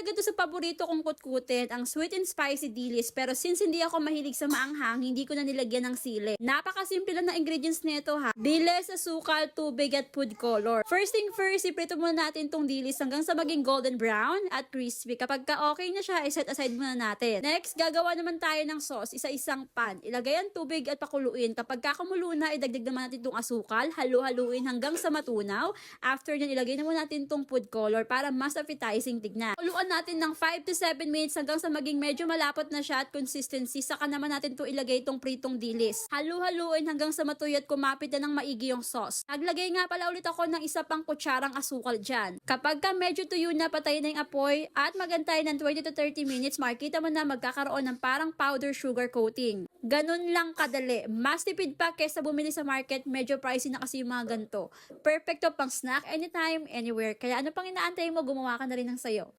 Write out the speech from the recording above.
talaga to sa paborito kong kutkutin, ang sweet and spicy dilis. Pero since hindi ako mahilig sa maanghang, hindi ko na nilagyan ng sili. Napakasimple lang na ingredients nito ha. Dilis, asukal, tubig at food color. First thing first, iprito muna natin tong dilis hanggang sa maging golden brown at crispy. Kapag okay na siya, iset aside muna natin. Next, gagawa naman tayo ng sauce. Isa-isang pan. Ilagay ang tubig at pakuluin. Kapag kakumulo na, idagdag naman natin itong asukal. Halu-haluin hanggang sa matunaw. After nyan, ilagay naman natin itong food color para mas appetizing tignan. Kuluan natin ng 5 to 7 minutes hanggang sa maging medyo malapot na siya at consistency. Saka naman natin ito ilagay itong pritong dilis. Halu-haluin hanggang sa matuyo at kumapit na ng maigi yung sauce. Naglagay nga pala ulit ako ng isa pang kutsarang asukal dyan. Kapag ka medyo tuyo na, patayin na yung apoy at magantay ng 20 to 30 minutes, makikita mo na magkakaroon ng parang powder sugar coating. Ganun lang kadali. Mas tipid pa kesa bumili sa market, medyo pricey na kasi yung mga ganito. Perfecto pang snack anytime, anywhere. Kaya ano pang inaantay mo, gumawa ka na rin ng sayo.